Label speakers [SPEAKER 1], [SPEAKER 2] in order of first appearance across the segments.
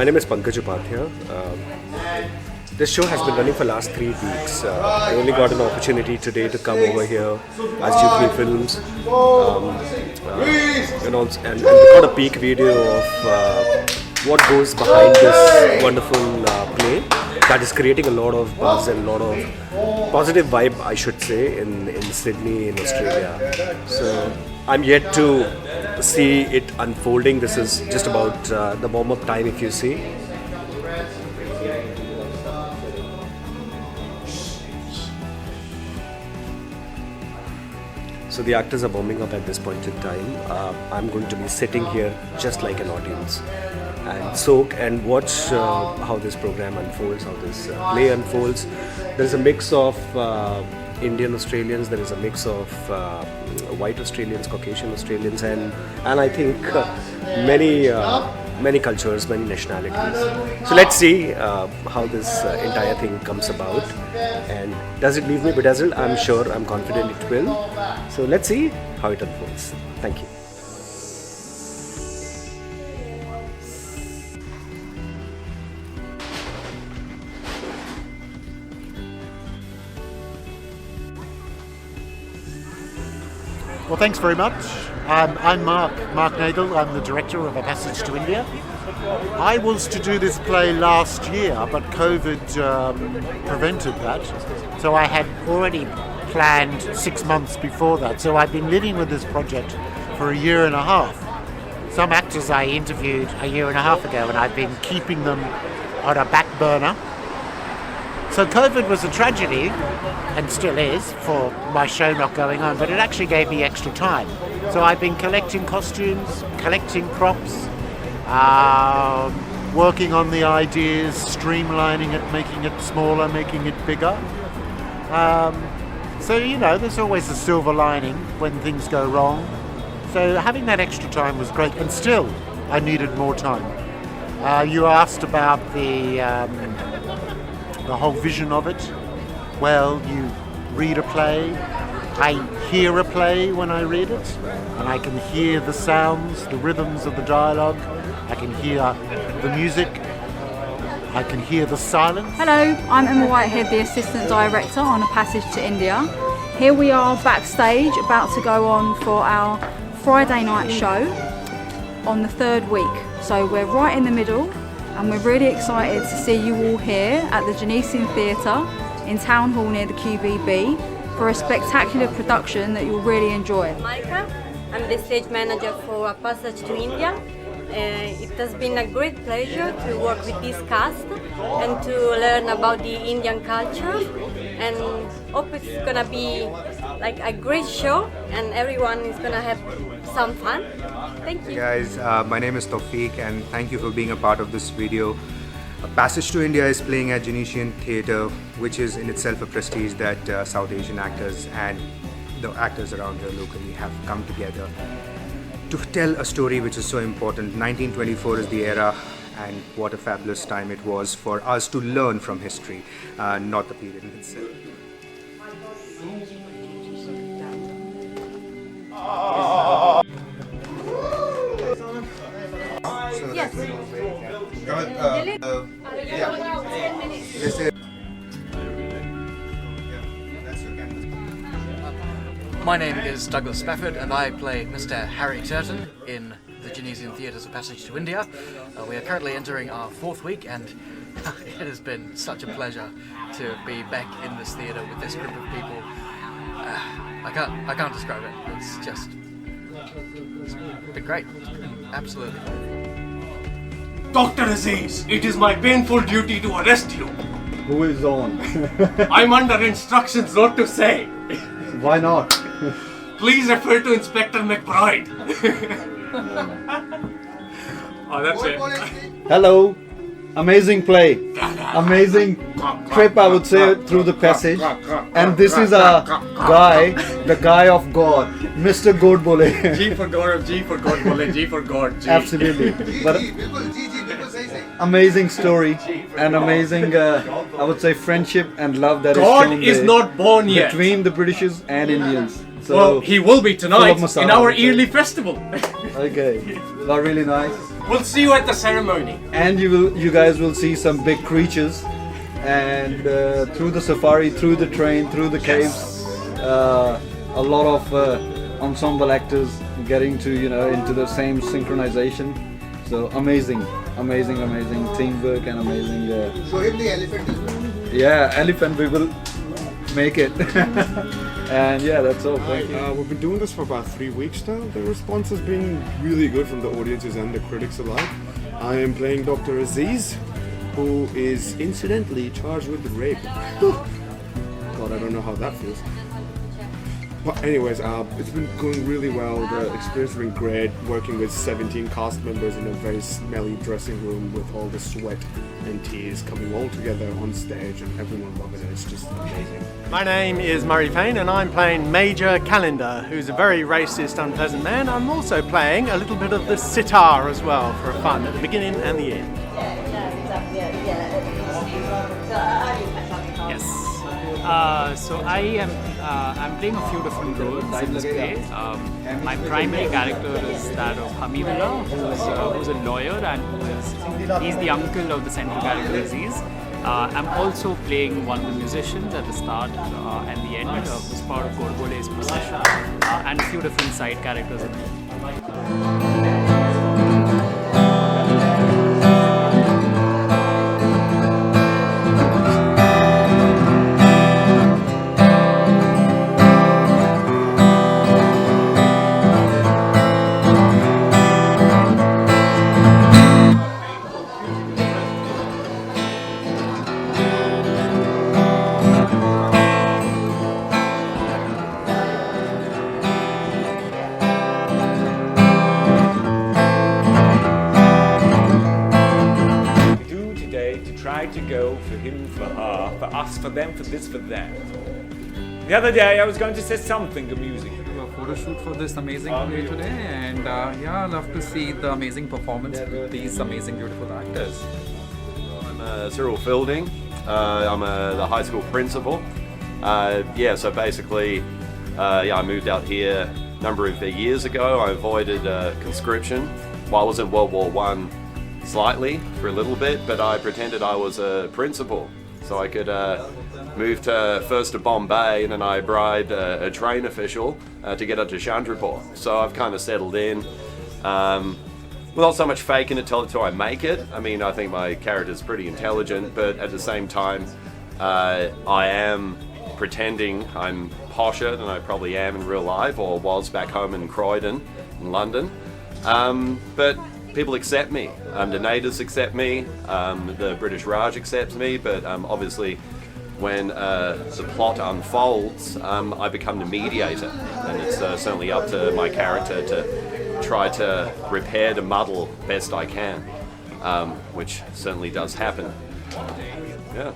[SPEAKER 1] name is Pankaj Upadhayay. This show has been running for last 3 weeks. I only got an opportunity today to come over here as Euphony Films, and record a peek video of what goes behind this wonderful play that is creating a lot of buzz and a lot of positive vibe, I should say, in Sydney, in Australia. So I'm yet to see it unfolding. This is just about the warm-up time, if you see. So the actors are warming up at this point in time. I'm going to be sitting here just like an audience and soak and watch how this program unfolds, how this play unfolds. There's a mix of Indian Australians, there is a mix of white Australians, Caucasian Australians, and I think many cultures, many nationalities. So let's see how this entire thing comes about, and does it leave me bedazzled? I'm sure, I'm confident it will. So let's see how it unfolds. Thank you.
[SPEAKER 2] Well, thanks very much. I'm Mark Nagle. I'm the director of A Passage to India. I was to do this play last year, but COVID prevented that. So I had already planned 6 months before that. So I've been living with this project for a year and a half. Some actors I interviewed a year and a half ago, and I've been keeping them on a back burner. So COVID was a tragedy, and still is, for my show not going on, but it actually gave me extra time. So I've been collecting costumes, collecting props, working on the ideas, streamlining it, making it smaller, making it bigger. So, you know, there's always a silver lining when things go wrong. So having that extra time was great, and still I needed more time. You asked about the whole vision of it. Well, you read a play, I hear a play when I read it, and I can hear the sounds, the rhythms of the dialogue, I can hear the music, I can hear the silence.
[SPEAKER 3] Hello, I'm Emma Whitehead, the Assistant Director on A Passage to India. Here we are backstage, about to go on for our Friday night show on the 3rd week. So we're right in the middle, and we're really excited to see you all here at the Genesian Theatre in Town Hall near the QVB for a spectacular production that you'll really enjoy.
[SPEAKER 4] Malika, I'm the stage manager for A Passage to India. It has been a great pleasure to work with this cast and to learn about the Indian culture, and hope it's gonna be like a great show and everyone is gonna have some fun. Thank you.
[SPEAKER 5] Hey guys, my name is Tawfiq, and thank you for being a part of this video. A Passage to India is playing at Genesian Theatre, which is in itself a prestige that South Asian actors and the actors around here locally have come together to tell a story which is so important. 1924 is the era, and what a fabulous time it was for us to learn from history, not the period in itself.
[SPEAKER 4] Yes.
[SPEAKER 6] My name is Douglas Spafford, and I play Mr. Harry Turton in the Genesian Theatre's A Passage to India. We are currently entering our 4th week, and it has been such a pleasure to be back in this theatre with this group of people. I can't describe it. It's been great. Absolutely.
[SPEAKER 7] Dr. Aziz, it is my painful duty to arrest you.
[SPEAKER 8] Who is on?
[SPEAKER 7] I'm under instructions not to say.
[SPEAKER 8] Why not?
[SPEAKER 7] Please refer to Inspector McBride. Oh, that's it.
[SPEAKER 8] Hello. Amazing play. Amazing trip, I would say, through the passage. And this is a guy, the guy of God, Mr. God Bole.
[SPEAKER 7] G for God, G for God, Bole, G for God, G.
[SPEAKER 8] Absolutely. But amazing story and amazing, I would say, friendship and love that
[SPEAKER 7] God
[SPEAKER 8] is shown
[SPEAKER 7] is not born yet.
[SPEAKER 8] between the Britishers and Indians. So
[SPEAKER 7] well, he will be
[SPEAKER 8] full of
[SPEAKER 7] tonight
[SPEAKER 8] masala,
[SPEAKER 7] in our
[SPEAKER 8] okay.
[SPEAKER 7] yearly festival.
[SPEAKER 8] Okay, well, really nice.
[SPEAKER 7] We'll see you at the ceremony.
[SPEAKER 8] And you guys will see some big creatures, and through the safari, through the train, through the caves, a lot of ensemble actors getting to into the same synchronization. So amazing teamwork and amazing.
[SPEAKER 5] Show him the elephant as well.
[SPEAKER 8] Yeah, elephant. We will make it. And yeah, that's all. Thank you.
[SPEAKER 9] We've been doing this for about 3 weeks now. The response has been really good from the audiences and the critics alike. I am playing Dr. Aziz, who is incidentally charged with rape. God, I don't know how that feels. But anyways, it's been going really well. The experience has been great, working with 17 cast members in a very smelly dressing room with all the sweat and tears coming all together on stage and everyone loving it. It's just amazing.
[SPEAKER 10] My name is Murray Payne and I'm playing Major Calendar, who's a very racist, unpleasant man. I'm also playing a little bit of the sitar as well for fun at the beginning and the end.
[SPEAKER 11] Yes. So I'm playing a few different roles in this play. My primary character is that of Hamidullah, who's a lawyer and he's the uncle of the central character Aziz. I'm also playing one of the musicians at the start and the end, who's part of Gorgole's procession, and a few different side characters in it.
[SPEAKER 12] To go for him, for her, for us, for them, for this, for that. The other day I was going to say something amusing.
[SPEAKER 13] A photo shoot for this amazing play today, and yeah, I love to see the amazing performance with these amazing, beautiful actors.
[SPEAKER 14] I'm Cyril Fielding. I'm the high school principal. So basically, I moved out here a number of years ago. I avoided conscription while I was in World War I. Slightly for a little bit, but I pretended I was a principal so I could move first to Bombay, and then I bribed a train official to get up to Chandrapur. So I've kind of settled in. Without so much faking it till I make it. I mean, I think my character's pretty intelligent, but at the same time, I am pretending I'm posher than I probably am in real life, or was back home in Croydon, in London. But people accept me. The natives accept me. The British Raj accepts me. But obviously, when the plot unfolds, I become the mediator, and it's certainly up to my character to try to repair the muddle best I can, which certainly does happen. Yeah.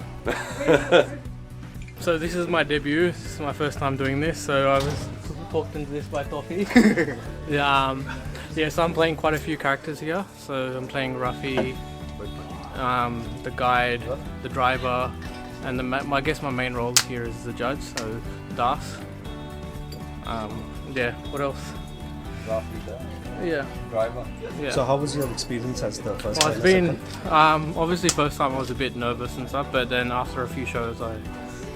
[SPEAKER 15] So this is my debut. This is my first time doing this. So I was talked into this by Toffee. So I'm playing quite a few characters here. So I'm playing Ruffy, the guide, the driver, and I guess my main role here is the judge, so Das. What else?
[SPEAKER 8] Ruffy,
[SPEAKER 15] yeah.
[SPEAKER 8] Driver.
[SPEAKER 15] Yeah.
[SPEAKER 1] So how was your experience as the first
[SPEAKER 15] Well,
[SPEAKER 1] time?
[SPEAKER 15] it's been, obviously first time I was a bit nervous and stuff, but then after a few shows I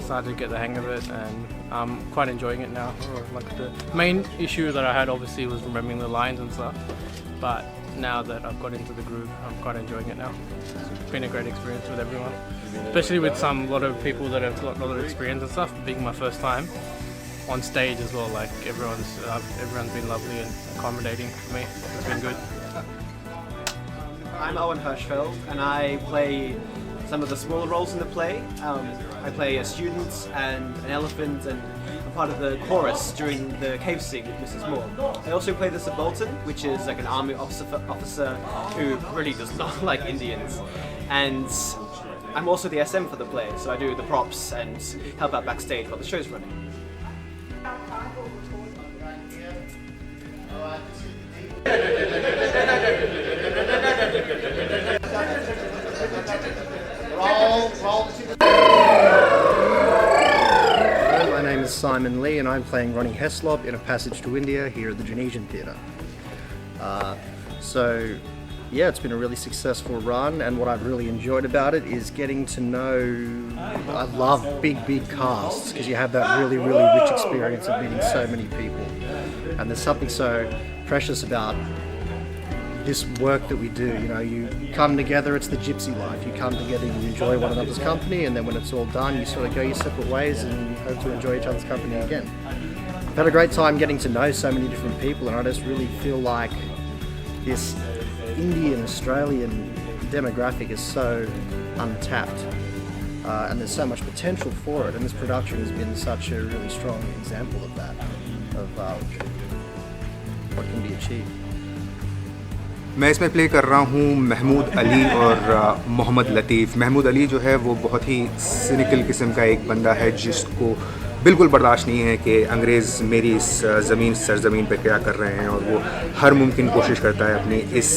[SPEAKER 15] started to get the hang of it, and I'm quite enjoying it now. Like the main issue that I had obviously was remembering the lines and stuff, but now that I've got into the groove, I'm quite enjoying it now. It's been a great experience with everyone, especially with a lot of people that have got a lot of experience and stuff, being my first time on stage as well. Like everyone's been lovely and accommodating for me. It's been good.
[SPEAKER 16] I'm Owen Hirschfeld, and I play some of the smaller roles in the play. I play a student and an elephant, and I'm part of the chorus during the cave scene with Mrs. Moore. I also play the subaltern, which is like an army officer who really does not like Indians. And I'm also the SM for the play, so I do the props and help out backstage while the show's running.
[SPEAKER 17] My name is Simon Lee, and I'm playing Ronnie Heslop in A Passage to India here at the Genesian Theatre. So, yeah, it's been a really successful run, and what I've really enjoyed about it is getting to know. I love big casts because you have that really rich experience of meeting so many people, and there's something so precious about this work that we do. You know, you come together, it's the gypsy life. You come together, you enjoy one another's company, and then when it's all done, you sort of go your separate ways and hope to enjoy each other's company again. I've had a great time getting to know so many different people, and I just really feel like this Indian Australian demographic is so untapped, and there's so much potential for it, and this production has been such a really strong example of that, of what can be achieved.
[SPEAKER 5] मैं इसमें play कर रहा हूँ महमूद अली और मोहम्मद लतीफ़। महमूद अली जो है वो बहुत ही सिनिकल किस्म का एक बंदा है जिसको बिल्कुल बर्दाश्त नहीं है कि अंग्रेज़ मेरी इस सरज़मीन पे क्या कर रहे हैं, और वो हर मुमकिन कोशिश करता है अपनी इस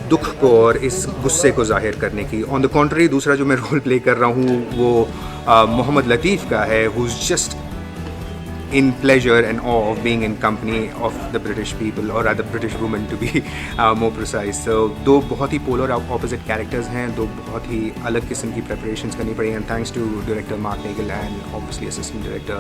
[SPEAKER 5] दुख को और इस गुस्से को ज़ाहिर करने की। ऑन द कॉन्ट्री दूसरा जो मैं रोल प्ले कर रहा हूँ वो मोहम्मद लतीफ़ का है, who is just in pleasure and awe of being in company of the British people, or rather British women to be more precise. So दो बहुत ही polar opposite characters हैं, दो बहुत ही अलग किस्म की preparations करनी पड़ी, and thanks to director Mark Nagle and obviously assistant director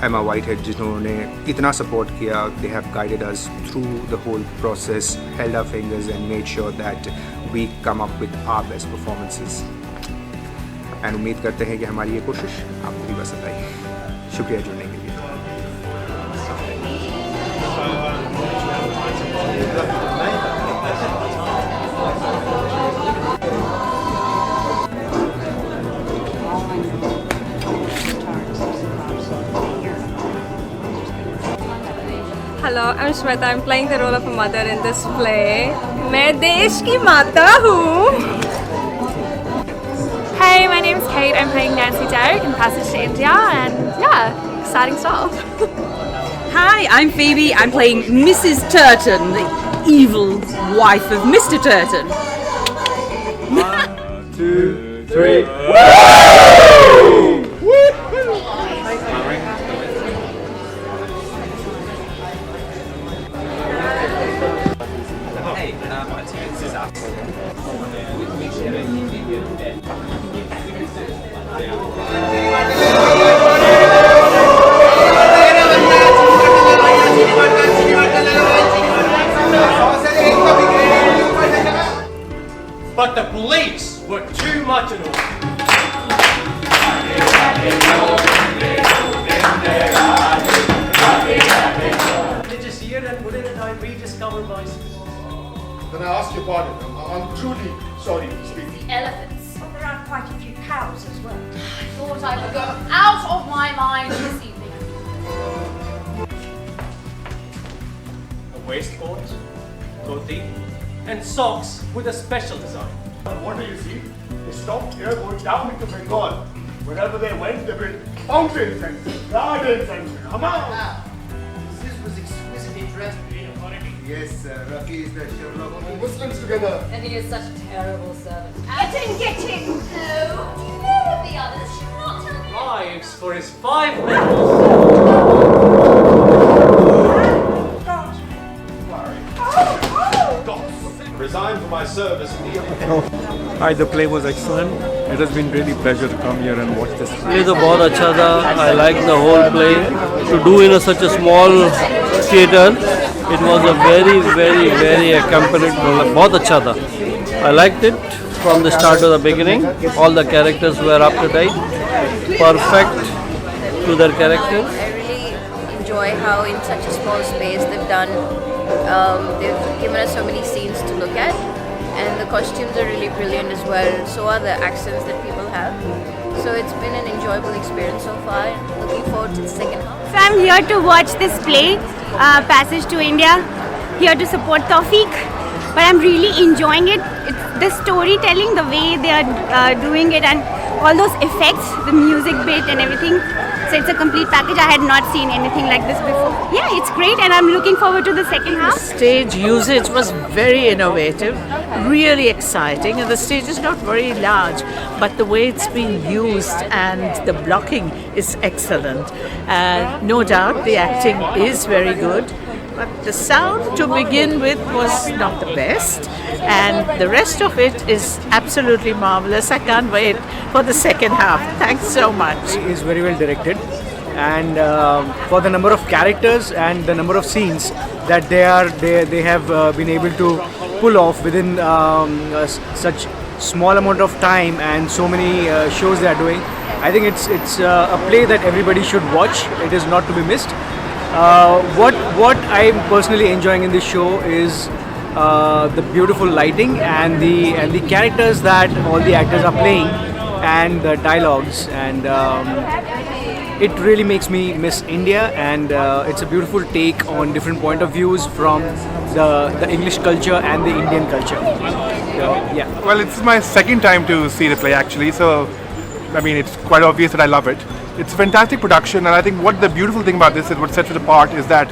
[SPEAKER 5] Emma Whitehead जिन्होंने इतना support किया. They have guided us through the whole process, held our fingers and made sure that we come up with our best performances. And उम्मीद करते हैं कि हमारी ये कोशिश आपको भी पसंद आई. शुक्रिया जुड़ने के लिए.
[SPEAKER 18] Hello, I'm Shweta. I'm playing the role of a mother in this play. मैं देश की माता हूँ.
[SPEAKER 19] Hey, my name's Kate. I'm playing Nancy Derrick in Passage to India, and yeah, exciting stuff.
[SPEAKER 20] Hi, I'm Phoebe. I'm playing Mrs. Turton, the evil wife of Mr. Turton.
[SPEAKER 21] 1, 2, 3.
[SPEAKER 7] But the police were too much of them.
[SPEAKER 22] Religious year, and wouldn't I rediscover myself?
[SPEAKER 9] Then I ask your pardon. I'm truly sorry to speak.
[SPEAKER 23] Elephants. There are quite a few cows as well. I thought I would go out of my mind this evening.
[SPEAKER 22] A waistcoat, dhoti, and socks with a special design.
[SPEAKER 9] What do you see? They stopped here going down into Bengal. Wherever they went, they built fountains and gardens and come on.
[SPEAKER 22] This was exquisitely dressed in authority.
[SPEAKER 9] Yes, Rafi is the Sherman of the Muslims together.
[SPEAKER 23] And he is such a terrible servant. Get in! No, do you know of the others? Should not tell me.
[SPEAKER 22] Lives for his 5 medals.
[SPEAKER 9] Resign for my service in the
[SPEAKER 24] Hi, the play was excellent. It has been really pleasure to come here and watch this play.
[SPEAKER 25] Play तो बहुत अच्छा था. I like the whole play. To do in such a small theatre, it was a very accompanied. बहुत अच्छा था. I liked it from the start to the beginning. All the characters were up to date, perfect to their characters.
[SPEAKER 26] I really enjoy how in such a small space they've given us so many scenes to look at, and the costumes are really brilliant as well. So are the accents that people have. So it's been an enjoyable experience so far. Looking forward to the second half.
[SPEAKER 27] So I'm here to watch this play, Passage to India. Here to support Tawfiq, but I'm really enjoying it. It's the storytelling, the way they are doing it, and all those effects, the music bit and everything. So it's a complete package. I had not seen anything like this before. Yeah, it's great, and I'm looking forward to the second half.
[SPEAKER 2] Stage usage was very innovative, really exciting, and the stage is not very large, but the way it's being used and the blocking is excellent. No doubt the acting is very good, but the sound to begin with was not the best, and the rest of it is absolutely marvelous. I can't wait for the second half. Thanks so much.
[SPEAKER 3] It's very well directed, and for the number of characters and the number of scenes that they have been able to pull off within such small amount of time and so many shows they are doing, I think it's a play that everybody should watch. It is not to be missed. What I'm personally enjoying in this show is the beautiful lighting and the characters that all the actors are playing and the dialogues, and it really makes me miss India, and it's a beautiful take on different point of views from the English culture and the Indian culture. Yeah.
[SPEAKER 4] Well, it's my second time to see the play actually, so I mean it's quite obvious that I love it. It's a fantastic production, and I think what the beautiful thing about this is, what sets it apart, is that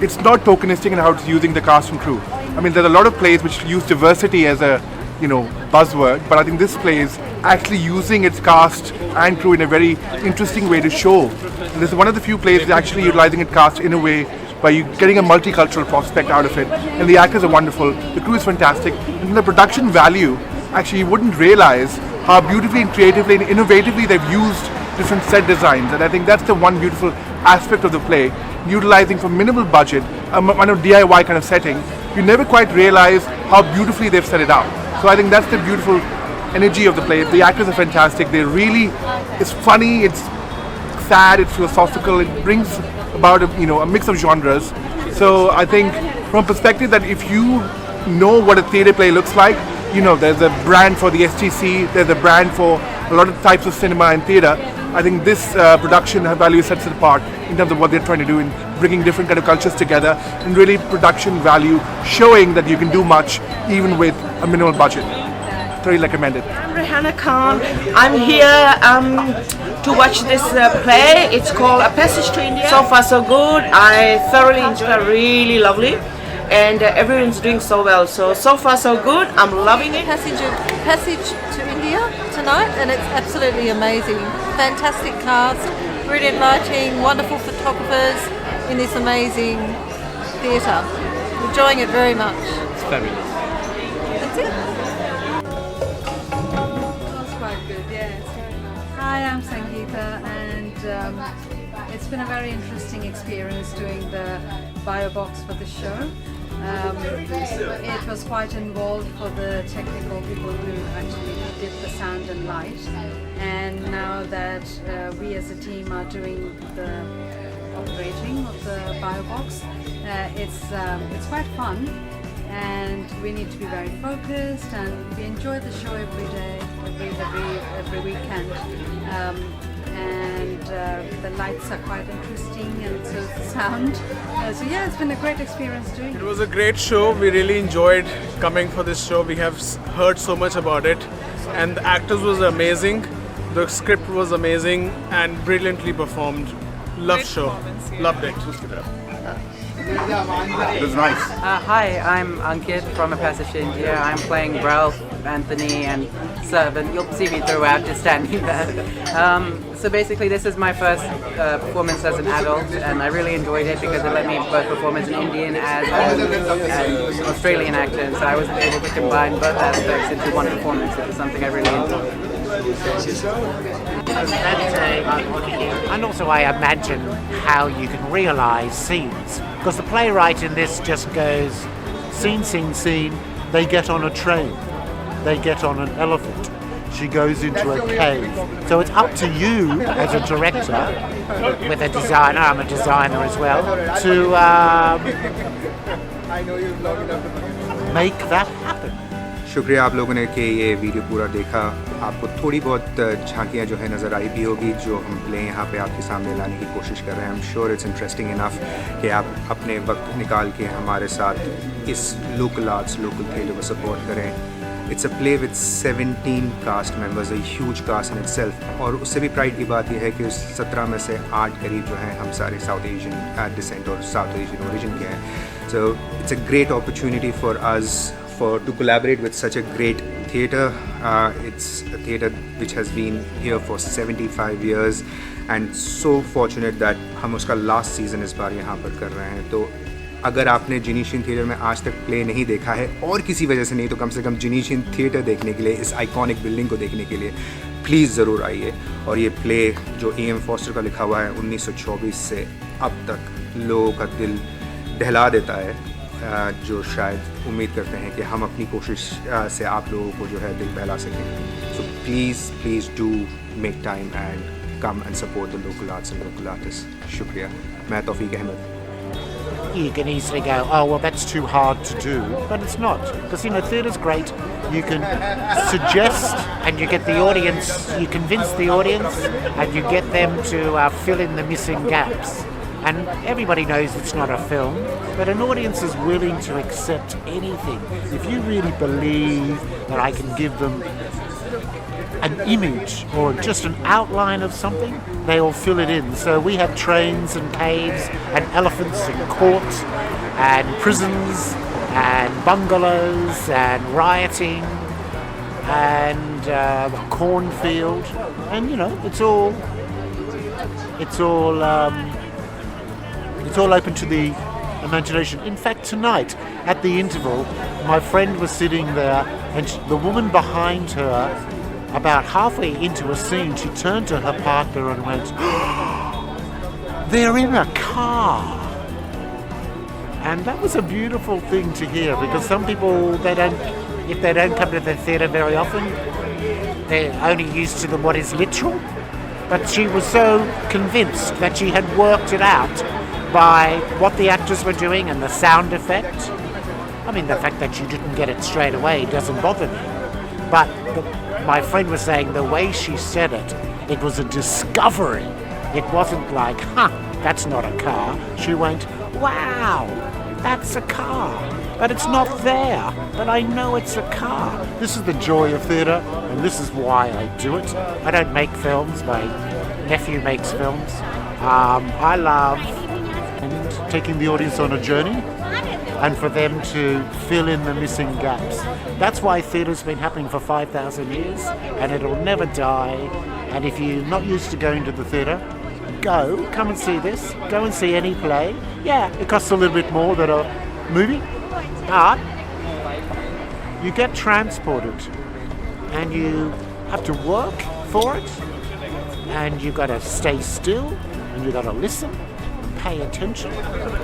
[SPEAKER 4] it's not tokenistic in how it's using the cast and crew. I mean, there's a lot of plays which use diversity as a buzzword, but I think this play is actually using its cast and crew in a very interesting way to show. And this is one of the few plays that's actually utilizing its cast in a way where you're getting a multicultural prospect out of it, and the actors are wonderful, the crew is fantastic, and the production value, actually you wouldn't realize how beautifully and creatively and innovatively they've used different set designs, and I think that's the one beautiful aspect of the play, utilizing for minimal budget, a DIY kind of setting. You never quite realize how beautifully they've set it up. So I think that's the beautiful energy of the play. The actors are fantastic. It's funny, it's sad, it's philosophical. It brings about a mix of genres. So I think from a perspective that if you know what a theatre play looks like, there's a brand for the STC, there's a brand for a lot of types of cinema and theatre. I think this production value sets it apart in terms of what they're trying to do in bringing different kind of cultures together, and really production value showing that you can do much even with a minimal budget. Thoroughly recommended.
[SPEAKER 2] I'm Rihanna Khan. I'm here to watch this play. It's called A Passage to India. So far so good. I thoroughly enjoyed it. Really lovely. And everyone's doing so well. So far so good. I'm loving it.
[SPEAKER 6] Passage to India tonight, and it's absolutely amazing. Fantastic cast, brilliant lighting, wonderful photographers in this amazing theatre. Enjoying it very much.
[SPEAKER 25] It's fabulous.
[SPEAKER 6] That's it. That's quite good, yeah. It's very nice. Hi, I'm Sangeeta, and it's been a very interesting experience doing the bio box for the show. It was quite involved for the technical people who actually did the sound and light, and now that we as a team are doing the operating of the bio box, it's quite fun, and we need to be very focused, and we enjoy the show every day, every weekend. And the lights are quite interesting, and so is the sound. So yeah, it's been a great experience doing it.
[SPEAKER 10] It was a great show. We really enjoyed coming for this show. We have heard so much about it, and the actors was amazing. The script was amazing and brilliantly performed. Loved show. Loved it. Just give it up.
[SPEAKER 11] It was nice. Hi, I'm Ankit from A Passage to India. I'm playing Ralph, Anthony, and Servant. You'll see me throughout, just standing there. So basically, this is my first performance as an adult, and I really enjoyed it because it let me both perform as an Indian as an Australian actor. So I was able to combine both aspects into one performance, which is something I really enjoyed.
[SPEAKER 21] And also I imagine how you can realise scenes, because the playwright in this just goes scene, scene, scene. They get on a train, they get on an elephant, she goes into a cave. So it's up to you as a director, with a designer, I'm a designer as well, to make that happen.
[SPEAKER 5] शुक्रिया आप लोगों ने कि ये video पूरा देखा. आपको थोड़ी बहुत झांकियाँ जो है नज़र आई भी होगी जो हम प्ले यहाँ पे आपके सामने लाने की कोशिश कर रहे हैं. I'm sure it's interesting enough कि आप अपने वक्त निकाल के हमारे साथ इस लोकल आर्ट्स, लोकल थिएटर को सपोर्ट करें. It's a play with 17 cast members, a huge cast in itself. और उससे भी प्राइड की बात यह है कि 17 में से 8 करीब जो हैं हम सारे साउथ एशियन डिसेंट और साउथ एशियन ओरिजिन के हैं. So it's a great opportunity for us to collaborate with such a great theatre. It's a theatre which has been here for 75 years and so fortunate that हम उसका last season इस बार यहाँ पर कर रहे हैं. तो अगर आपने जेनेशियन थिएटर में आज तक प्ले नहीं देखा है और किसी वजह से नहीं, तो कम से कम जेनेशियन थिएटर देखने के लिए, इस आइकॉनिक बिल्डिंग को देखने के लिए प्लीज़ ज़रूर आइए. और ये प्ले जो E.M. फॉस्टर का लिखा हुआ है 1924 से अब तक लोगों का दिल दहला देता है, जो शायद उम्मीद करते हैं कि हम अपनी कोशिश से आप लोगों को जो है दिल बहला सकें. So please do make time and come and support the local arts and local artist. शुक्रिया. मैं तौफीक Ahmad.
[SPEAKER 21] You can easily go, oh, well, that's too hard to do. But it's not. Because, theatre's great. You can suggest and you get the audience, you convince the audience and you get them to fill in the missing gaps. And everybody knows it's not a film, but an audience is willing to accept anything. If you really believe that I can give them an image or just an outline of something, they all fill it in. So we have trains and caves and elephants and courts and prisons and bungalows and rioting and a cornfield, and it's all open to the imagination. In fact, tonight at the interval, my friend was sitting there, and the woman behind her, about halfway into a scene, she turned to her partner and went, "They're in a car." And that was a beautiful thing to hear, because some people, if they don't come to the theatre very often, they're only used to what is literal. But she was so convinced that she had worked it out by what the actors were doing and the sound effect. I mean, the fact that she didn't get it straight away doesn't bother me. But my friend was saying the way she said it, it was a discovery. It wasn't like, that's not a car. She went, wow, that's a car. But it's not there. But I know it's a car. This is the joy of theatre, and this is why I do it. I don't make films. My nephew makes films. I love taking the audience on a journey and for them to fill in the missing gaps. That's why theatre's been happening for 5,000 years, and it'll never die. And if you're not used to going to the theatre, come and see this. Go and see any play. Yeah, it costs a little bit more than a movie, but you get transported and you have to work for it, and you've got to stay still and you've got to listen, pay attention,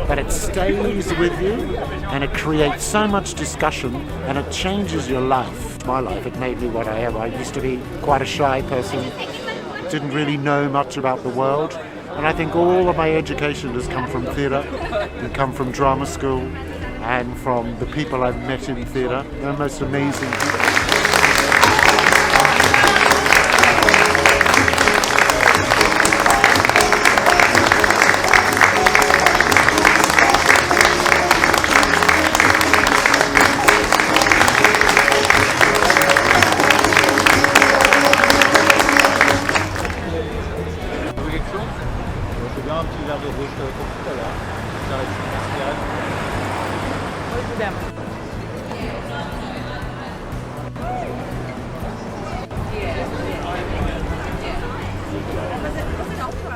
[SPEAKER 21] but it stays with you and it creates so much discussion and it changes your life. My life, it made me what I am. I used to be quite a shy person, didn't really know much about the world, and I think all of my education has come from theatre, and come from drama school, and from the people I've met in theatre. They're the most amazing people.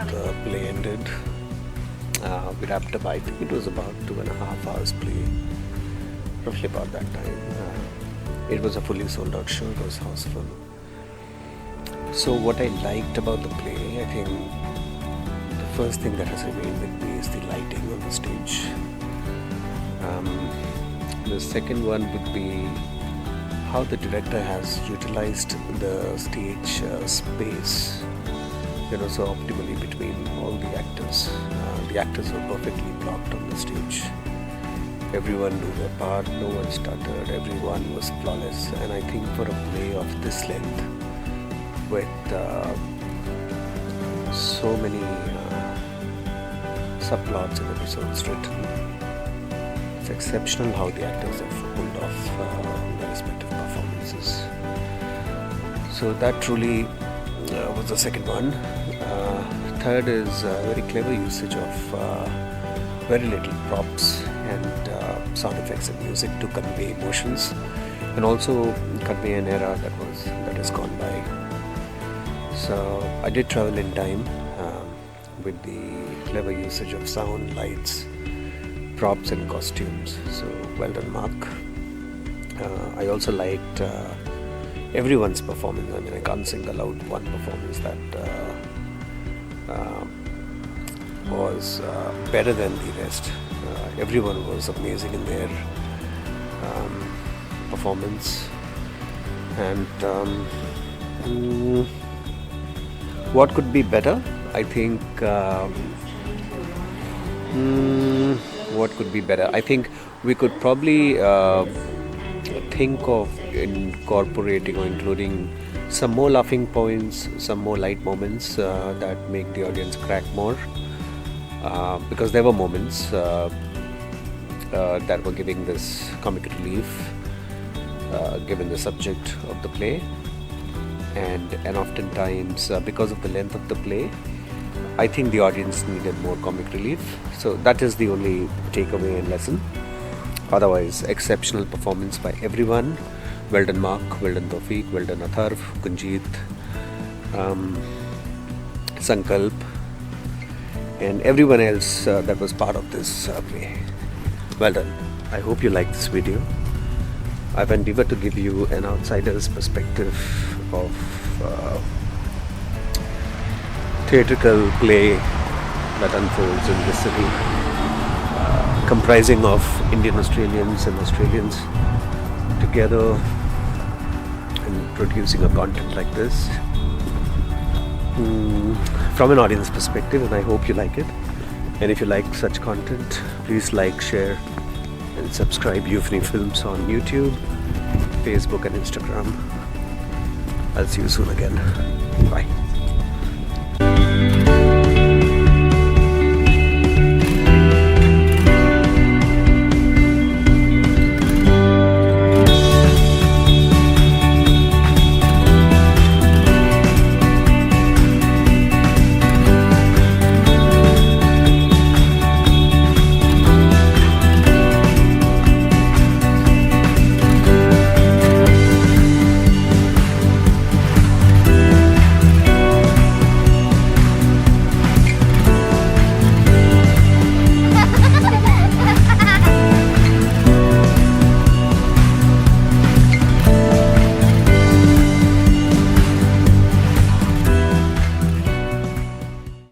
[SPEAKER 1] The play ended. We wrapped up, I think it was about 2.5 hours play, roughly about that time. It was a fully sold out show, it was house full. So what I liked about the play, I think the first thing that has remained with me is the lighting on the stage. The second one would be how the director has utilized the stage space, so optimally between all the actors. The actors were perfectly blocked on the stage. Everyone knew their part, no one stuttered, everyone was flawless. And I think for a play of this length, with so many subplots and episodes written, it's exceptional how the actors have pulled off their respective performances. audiences. So that truly was the second one. Third is very clever usage of very little props and sound effects and music to convey emotions, and also convey an era that has gone by. So I did travel in time with the clever usage of sound, lights, props and costumes. So well done, Mark. I also liked everyone's performance. I mean, I can't single out one performance that was better than the rest. Everyone was amazing in their performance. And what could be better? I think what could be better? I think we could probably think of incorporating or including some more laughing points, some more light moments that make the audience crack more, because there were moments that were giving this comic relief given the subject of the play, and oftentimes because of the length of the play, I think the audience needed more comic relief. So that is the only takeaway and lesson. Otherwise, exceptional performance by everyone. Well done, Mark. Well done, Tawfiq. Well done, Atharv, Gunjit, Sankalp, and everyone else that was part of this play. Well done. I hope you like this video. I've endeavored to give you an outsider's perspective of theatrical play that unfolds in this city, comprising of Indian Australians and Australians together and producing a content like this from an audience perspective, and I hope you like it. And if you like such content, please like, share and subscribe Euphony Films on YouTube, Facebook and Instagram. I'll see you soon again. Bye.